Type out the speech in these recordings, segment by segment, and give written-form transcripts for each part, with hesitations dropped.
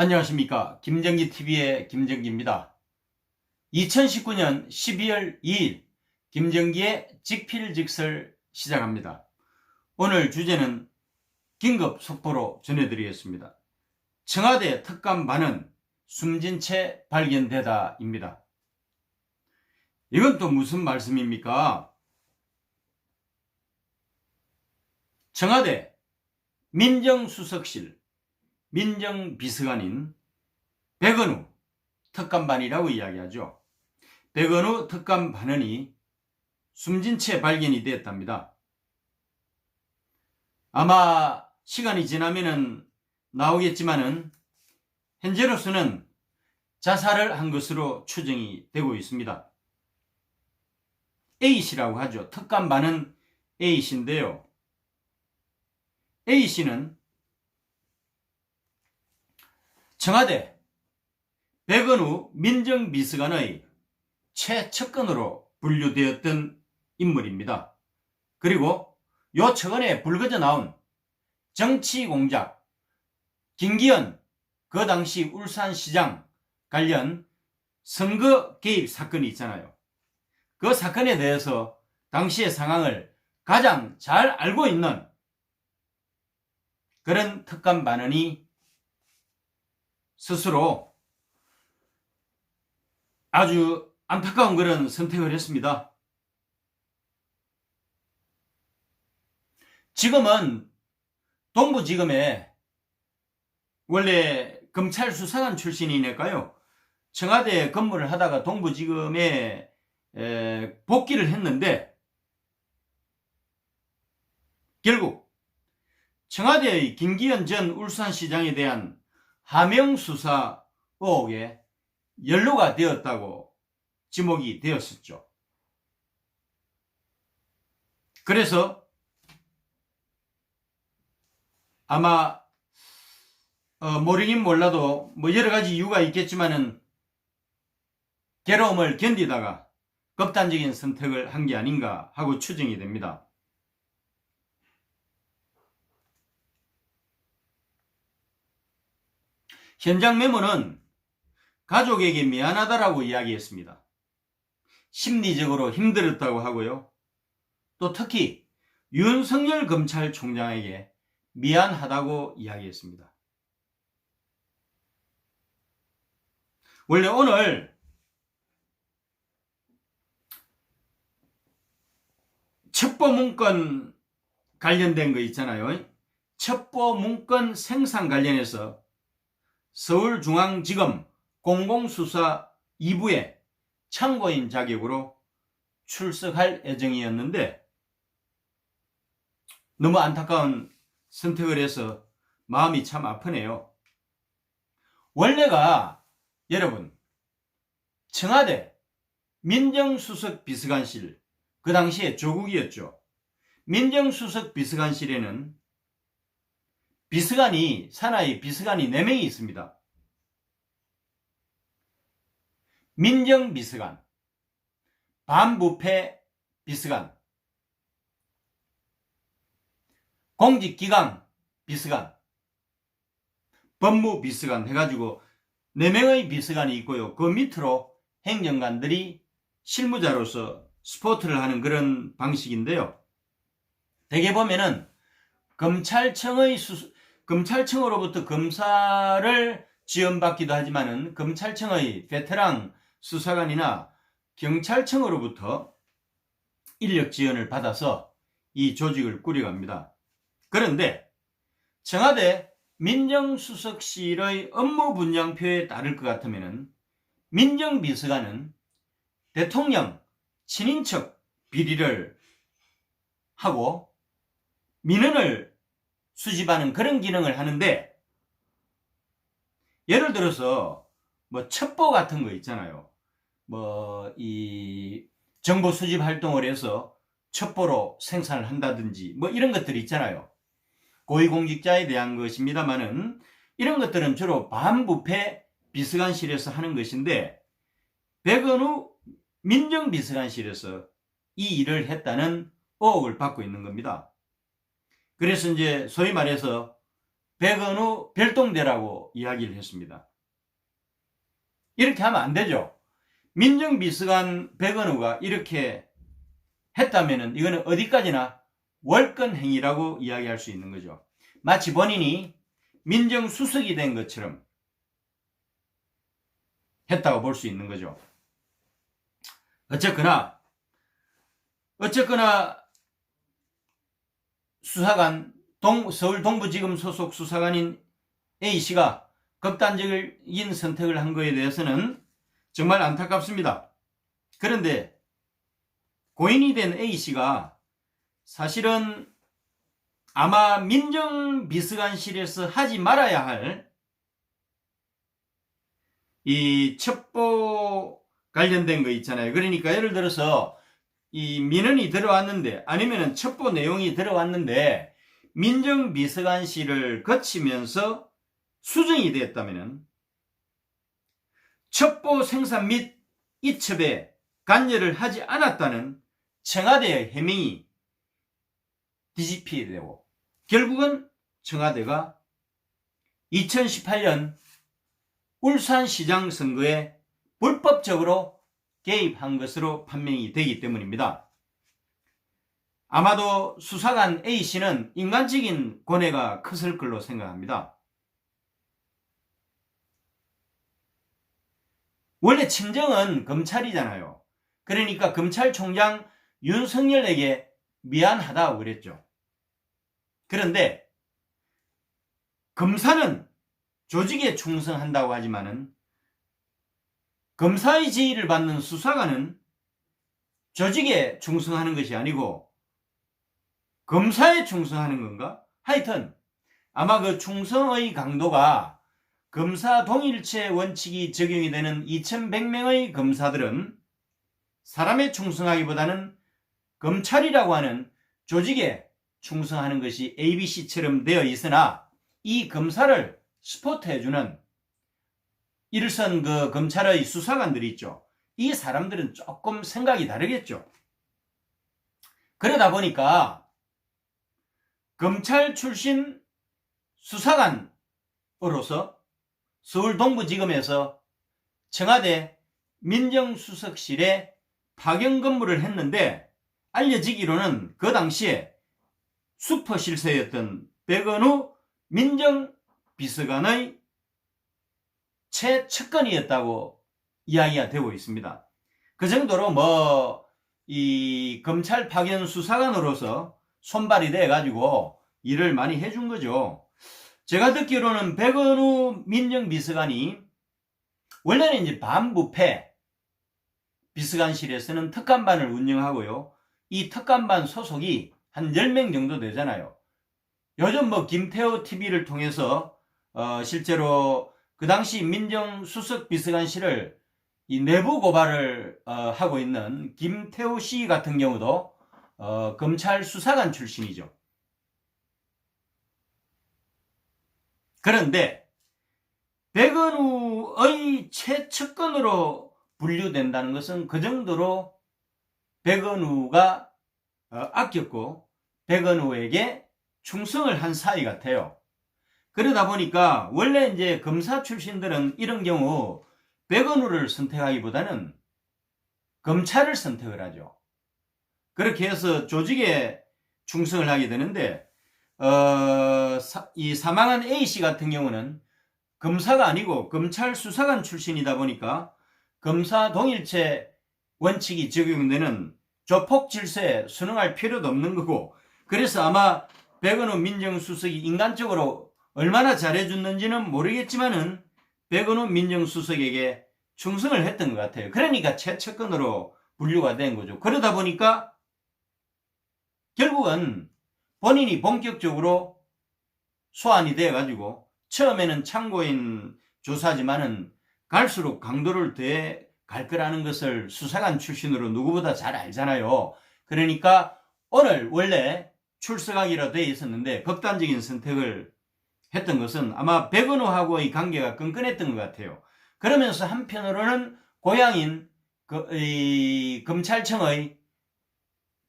안녕하십니까. 김정기TV의 김정기입니다. 2019년 12월 2일 김정기의 직필직설 시작합니다. 오늘 주제는 긴급 속보로 전해드리겠습니다. 청와대 특감반은 숨진 채 발견되다 입니다. 이건 또 무슨 말씀입니까? 청와대 민정수석실 민정비서관인 백은우 특감반이라고 이야기하죠. 백은우 특감반원이 숨진 채 발견이 됐답니다. 아마 시간이 지나면은 나오겠지만은 현재로서는 자살을 한 것으로 추정이 되고 있습니다. A씨라고 하죠. 특감반은 A씨인데요. A씨는 청와대 백은우 민정비서관의 최측근으로 분류되었던 인물입니다. 그리고 요 최근에 불거져 나온 정치공작 김기현 그 당시 울산시장 관련 선거 개입 사건이 있잖아요. 그 사건에 대해서 당시의 상황을 가장 잘 알고 있는 그런 특감반원이 스스로 아주 안타까운 그런 선택을 했습니다. 지금은 동부지검에 원래 검찰 수사관 출신이니까요. 청와대 근무를 하다가 동부지검에 복귀를 했는데 결국 청와대의 김기현 전 울산시장에 대한 하명수사 의혹에 연루가 되었다고 지목이 되었었죠. 그래서 아마 모르긴 몰라도 뭐 여러 가지 이유가 있겠지만은 괴로움을 견디다가 극단적인 선택을 한 게 아닌가 하고 추정이 됩니다. 현장 메모는 가족에게 미안하다라고 이야기했습니다. 심리적으로 힘들었다고 하고요. 또 특히 윤석열 검찰총장에게 미안하다고 이야기했습니다. 원래 오늘 첩보문건 관련된 거 있잖아요. 첩보문건 생산 관련해서 서울중앙지검 공공수사 2부에 참고인 자격으로 출석할 예정이었는데 너무 안타까운 선택을 해서 마음이 참 아프네요. 원래가 여러분 청와대 민정수석 비서관실 그 당시에 조국이었죠. 민정수석 비서관실에는 산하의 비서관이 4명이 있습니다. 민정비서관, 반부패 비서관, 공직기강 비서관, 법무비서관 해가지고 4명의 비서관이 있고요. 그 밑으로 행정관들이 실무자로서 스포트를 하는 그런 방식인데요. 대개 보면은 검찰청으로부터 검사를 지원받기도 하지만은 검찰청의 베테랑 수사관이나 경찰청으로부터 인력 지원을 받아서 이 조직을 꾸려갑니다. 그런데 청와대 민정수석실의 업무 분량표에 따를 것 같으면은 민정비서관은 대통령 친인척 비리를 하고 민원을 수집하는 그런 기능을 하는데 예를 들어서 뭐 첩보 같은 거 있잖아요. 뭐 이 정보 수집 활동을 해서 첩보로 생산을 한다든지 뭐 이런 것들이 있잖아요. 고위공직자에 대한 것입니다만은 이런 것들은 주로 반부패 비서관실에서 하는 것인데 백은우 민정비서관실에서 이 일을 했다는 의혹을 받고 있는 겁니다. 그래서 이제 소위 말해서 백은우 별동대라고 이야기를 했습니다. 이렇게 하면 안 되죠. 민정비서관 백은우가 이렇게 했다면 이거는 어디까지나 월권 행위라고 이야기할 수 있는 거죠. 마치 본인이 민정수석이 된 것처럼 했다고 볼 수 있는 거죠. 어쨌거나 수사관, 서울 동부지검 소속 수사관인 A씨가 극단적인 선택을 한 것에 대해서는 정말 안타깝습니다. 그런데 고인이 된 A씨가 사실은 아마 민정비서관실에서 하지 말아야 할 이 첩보 관련된 거 있잖아요. 그러니까 예를 들어서 이 민원이 들어왔는데, 아니면은 첩보 내용이 들어왔는데 민정비서관실을 거치면서 수정이 되었다면은 첩보 생산 및 이첩에 관여를 하지 않았다는 청와대의 해명이 뒤집히게 되고, 결국은 청와대가 2018년 울산시장 선거에 불법적으로 개입한 것으로 판명이 되기 때문입니다. 아마도 수사관 A씨는 인간적인 고뇌가 컸을 걸로 생각합니다. 원래 친정은 검찰이잖아요. 그러니까 검찰총장 윤석열에게 미안하다고 그랬죠. 그런데 검사는 조직에 충성한다고 하지만은 검사의 지휘를 받는 수사관은 조직에 충성하는 것이 아니고 검사에 충성하는 건가? 하여튼 아마 그 충성의 강도가 검사 동일체 원칙이 적용이 되는 2100명의 검사들은 사람에 충성하기보다는 검찰이라고 하는 조직에 충성하는 것이 ABC처럼 되어 있으나, 이 검사를 스포트해주는 일선 그 검찰의 수사관들이 있죠. 이 사람들은 조금 생각이 다르겠죠. 그러다 보니까 검찰 출신 수사관으로서 서울 동부지검에서 청와대 민정수석실에 파견 근무를 했는데, 알려지기로는 그 당시에 슈퍼실세였던 백은우 민정비서관의 최측근이었다고 이야기가 되고 있습니다. 그 정도로 이 검찰 파견 수사관으로서 손발이 돼가지고 일을 많이 해준 거죠. 제가 듣기로는 백은우 민정비서관이 원래는 이제 반부패 비서관실에서는 특감반을 운영하고요. 이 특감반 소속이 한 10명 정도 되잖아요. 요즘 김태호 TV를 통해서 실제로 그 당시 민정수석 비서관실을 이 내부 고발을 하고 있는 김태호 씨 같은 경우도 검찰 수사관 출신이죠. 그런데 백은우의 최측근으로 분류된다는 것은 그 정도로 백은우가 아꼈고 백은우에게 충성을 한 사이 같아요. 그러다 보니까 원래 이제 검사 출신들은 이런 경우 백은우를 선택하기보다는 검찰을 선택을 하죠. 그렇게 해서 조직에 충성을 하게 되는데, 이 사망한 A씨 같은 경우는 검사가 아니고 검찰 수사관 출신이다 보니까 검사 동일체 원칙이 적용되는 조폭 질서에 순응할 필요도 없는 거고, 그래서 아마 백은우 민정수석이 인간적으로 얼마나 잘해줬는지는 모르겠지만은 백은우 민정수석에게 충성을 했던 것 같아요. 그러니까 최측근으로 분류가 된 거죠. 그러다 보니까 결국은 본인이 본격적으로 소환이 돼가지고, 처음에는 참고인 조사지만은 갈수록 강도를 더해 갈 거라는 것을 수사관 출신으로 누구보다 잘 알잖아요. 그러니까 오늘 원래 출석하기로 되어 있었는데 극단적인 선택을 했던 것은 아마 백은우하고의 관계가 끈끈했던 것 같아요. 그러면서 한편으로는 고향인 검찰청의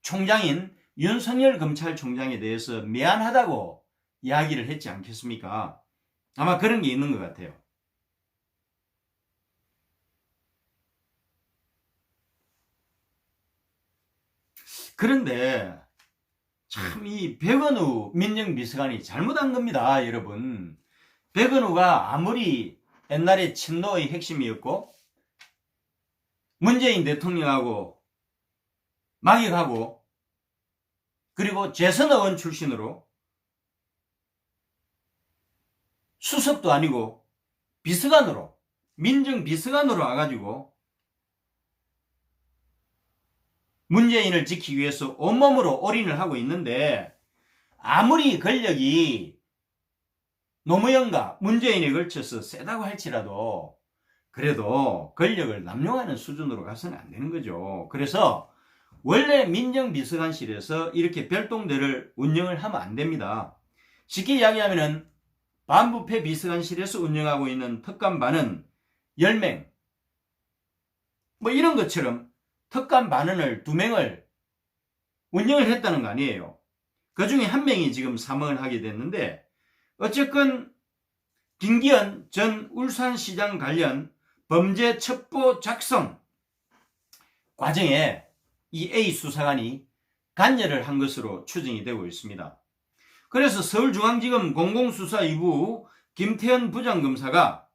총장인 윤석열 검찰총장에 대해서 미안하다고 이야기를 했지 않겠습니까? 아마 그런 게 있는 것 같아요. 그런데 참 이 백은우 민정비서관이 잘못한 겁니다, 여러분. 백은우가 아무리 옛날에 친노의 핵심이었고 문재인 대통령하고 막역하고 그리고 재선의원 출신으로 수석도 아니고 비서관으로 민정비서관으로 와가지고 문재인을 지키기 위해서 온몸으로 올인을 하고 있는데 아무리 권력이 노무현과 문재인에 걸쳐서 세다고 할지라도 그래도 권력을 남용하는 수준으로 가서는 안 되는 거죠. 그래서 원래 민정비서관실에서 이렇게 별동대를 운영을 하면 안 됩니다. 쉽게 이야기하면은 반부패 비서관실에서 운영하고 있는 특감반은 10명 뭐 이런 것처럼 특감반원을 2명을 운영을 했다는 거 아니에요. 그 중에 1명이 지금 사망을 하게 됐는데 어쨌건 김기현 전 울산시장 관련 범죄 첩보 작성 과정에 이 A 수사관이 관여를 한 것으로 추정이 되고 있습니다. 그래서 서울중앙지검 공공수사 2부 김태현 부장검사가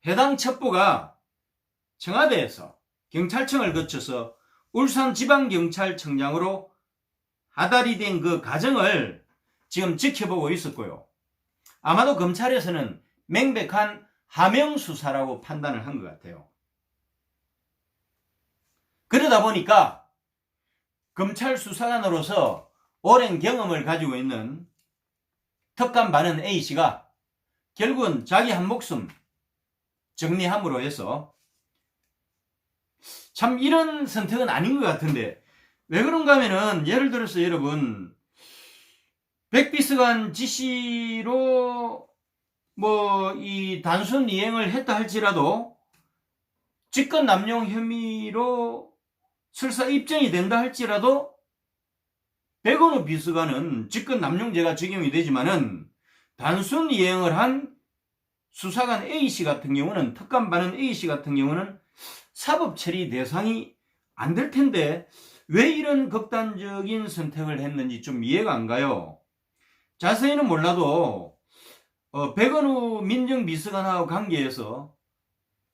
해당 첩보가 청와대에서 경찰청을 거쳐서 울산지방경찰청장으로 하달이 된 그 과정을 지금 지켜보고 있었고요. 아마도 검찰에서는 명백한 하명수사라고 판단을 한 것 같아요. 그러다 보니까 검찰 수사관으로서 오랜 경험을 가지고 있는 특감반원 A씨가 결국은 자기 한 목숨 정리함으로 해서 참 이런 선택은 아닌 것 같은데 왜 그런가 하면은 예를 들어서 여러분 백비서관 지시로 뭐 이 단순 이행을 했다 할지라도 직권 남용 혐의로 설사 입증이 된다 할지라도 백은우 비서관은 직권 남용죄가 적용이 되지만은 단순 이행을 한 수사관 A씨 같은 경우는 특감반원 A씨 같은 경우는 사법 처리 대상이 안 될 텐데 왜 이런 극단적인 선택을 했는지 좀 이해가 안 가요. 자세히는 몰라도 백은우 민정비서관하고 관계에서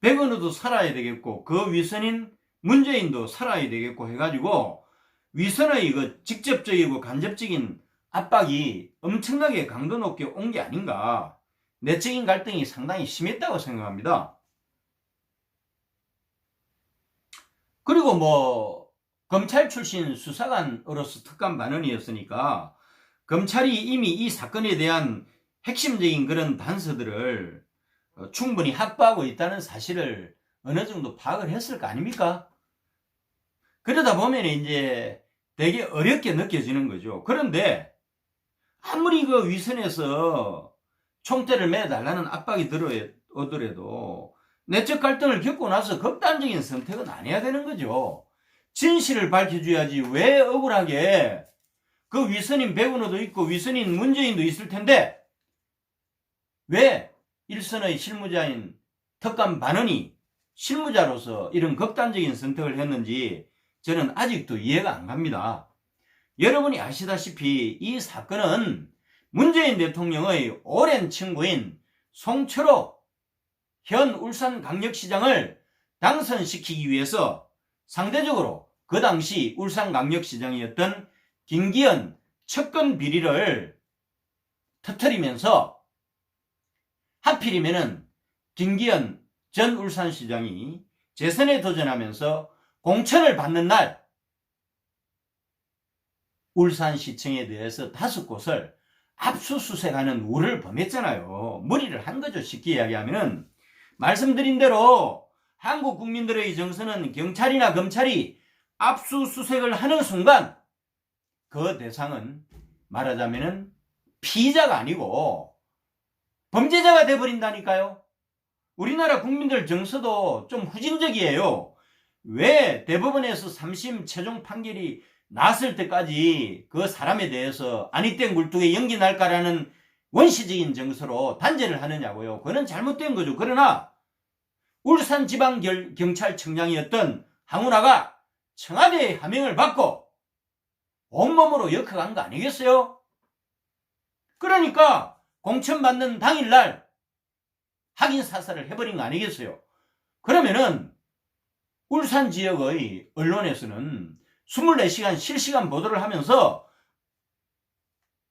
백은우도 살아야 되겠고 그 위선인 문재인도 살아야 되겠고 해가지고 위선의 그 직접적이고 간접적인 압박이 엄청나게 강도 높게 온 게 아닌가. 내적인 갈등이 상당히 심했다고 생각합니다. 그리고 뭐 검찰 출신 수사관으로서 특감반원이었으니까 검찰이 이미 이 사건에 대한 핵심적인 그런 단서들을 충분히 확보하고 있다는 사실을 어느 정도 파악을 했을 거 아닙니까? 그러다 보면 이제 되게 어렵게 느껴지는 거죠. 그런데 아무리 그 위선에서 총대를 매달라는 압박이 들어오더라도 내적 갈등을 겪고 나서 극단적인 선택은 안 해야 되는 거죠. 진실을 밝혀줘야지. 왜 억울하게 그 위선인 백은우도 있고 위선인 문재인도 있을 텐데 왜 일선의 실무자인 특감반원이 실무자로서 이런 극단적인 선택을 했는지 저는 아직도 이해가 안 갑니다. 여러분이 아시다시피 이 사건은 문재인 대통령의 오랜 친구인 송철호 현 울산광역시장을 당선시키기 위해서 상대적으로 그 당시 울산광역시장이었던 김기현 척근 비리를 터뜨리면서 하필이면은 김기현 전 울산시장이 재선에 도전하면서 공천을 받는 날 울산시청에 대해서 5곳을 압수수색하는 우를 범했잖아요. 무리를 한 거죠. 쉽게 이야기하면은 말씀드린 대로 한국 국민들의 정서는 경찰이나 검찰이 압수수색을 하는 순간 그 대상은 말하자면은 피의자가 아니고 범죄자가 돼버린다니까요. 우리나라 국민들 정서도 좀 후진적이에요. 왜 대법원에서 3심 최종 판결이 났을 때까지 그 사람에 대해서 아니땡 굴뚝에 연기 날까라는 원시적인 정서로 단죄를 하느냐고요. 그건 잘못된 거죠. 그러나 울산지방경찰청장이었던 황운하가 청와대의 하명을 받고 온몸으로 역학한 거 아니겠어요? 그러니까 공천받는 당일날 확인 사살을 해버린 거 아니겠어요? 그러면은 울산 지역의 언론에서는 24시간 실시간 보도를 하면서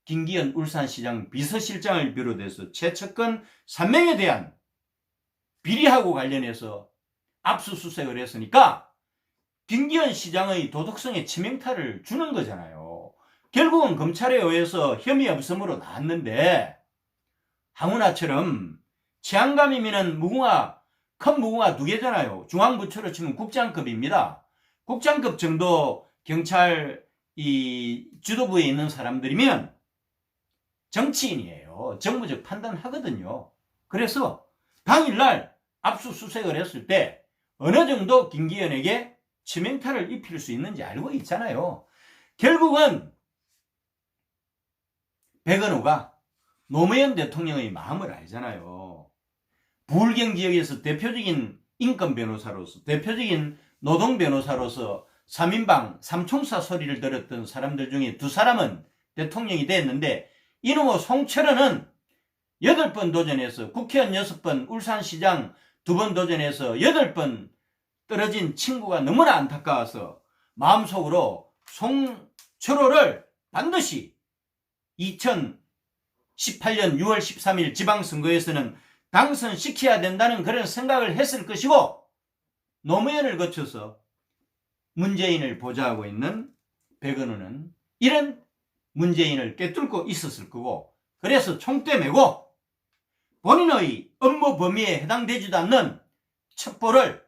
김기현 울산시장 비서실장을 비롯해서 최측근 3명에 대한 비리하고 관련해서 압수수색을 했으니까 김기현 시장의 도덕성에 치명타를 주는 거잖아요. 결국은 검찰에 의해서 혐의 없음으로 나왔는데 황운하처럼 치안감이면 무궁화, 큰 무궁화 2개잖아요. 중앙부처로 치면 국장급입니다. 국장급 정도 경찰 이 주도부에 있는 사람들이면 정치인이에요. 정무적 판단하거든요. 그래서 당일날 압수수색을 했을 때 어느 정도 김기현에게 치명타를 입힐 수 있는지 알고 있잖아요. 결국은 백은호가 노무현 대통령의 마음을 알잖아요. 부울경 지역에서 대표적인 인권 변호사로서, 대표적인 노동 변호사로서 3인방, 삼총사 소리를 들었던 사람들 중에 2사람은 대통령이 됐는데 이놈의 송철원은 8번 도전해서 국회의원 6번, 울산시장 2번 도전해서 8번 떨어진 친구가 너무나 안타까워서 마음속으로 송철호를 반드시 2018년 6월 13일 지방선거에서는 당선시켜야 된다는 그런 생각을 했을 것이고 노무현을 거쳐서 문재인을 보좌하고 있는 백은호는 이런 문재인을 꿰뚫고 있었을 거고 그래서 총대 메고 본인의 업무 범위에 해당되지도 않는 첩보를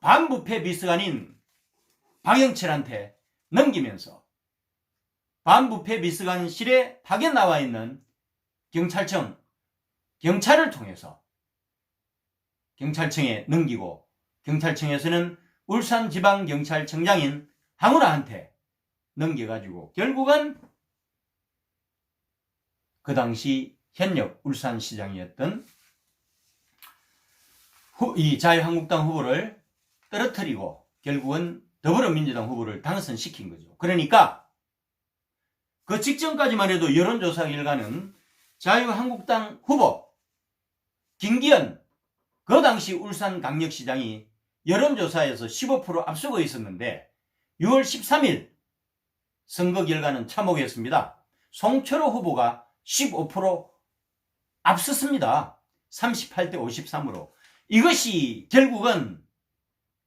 반부패 비서관인 박영철한테 넘기면서 반부패 비서관실에 파견 나와 있는 경찰을 통해서 경찰청에 넘기고 경찰청에서는 울산지방경찰청장인 황운하한테 넘겨가지고 결국은 그 당시 현역 울산시장이었던 이 자유한국당 후보를 떨어뜨리고 결국은 더불어민주당 후보를 당선시킨 거죠. 그러니까 그 직전까지만 해도 여론조사 결과는 자유한국당 후보 김기현 그 당시 울산광역시장이 여론조사에서 15% 앞서고 있었는데 6월 13일 선거 결과는 참혹했습니다. 송철호 후보가 15% 앞섰습니다. 38대 53으로. 이것이 결국은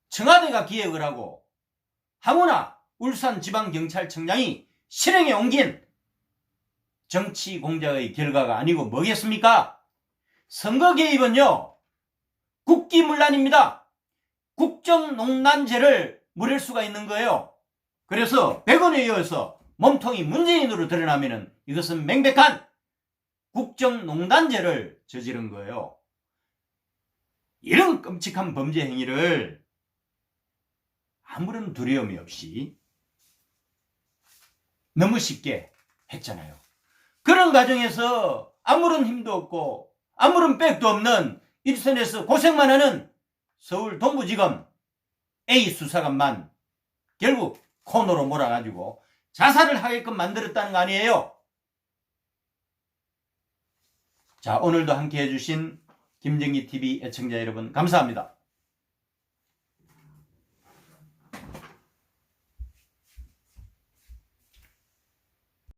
청와대가 기획을 하고 황운하 울산지방경찰청장이 실행에 옮긴 정치 공작의 결과가 아니고 뭐겠습니까? 선거 개입은요 국기문란입니다. 국정농단죄를 물을 수가 있는 거예요. 그래서 백원에 이어서 몸통이 문재인으로 드러나면은 이것은 명백한 국정농단죄를 저지른 거예요. 이런 끔찍한 범죄 행위를 아무런 두려움이 없이 너무 쉽게 했잖아요. 그런 과정에서 아무런 힘도 없고 아무런 백도 없는 일선에서 고생만 하는 서울 동부지검 A 수사관만 결국 코너로 몰아가지고 자살을 하게끔 만들었다는 거 아니에요. 자, 오늘도 함께 해주신 김정기TV 애청자 여러분 감사합니다.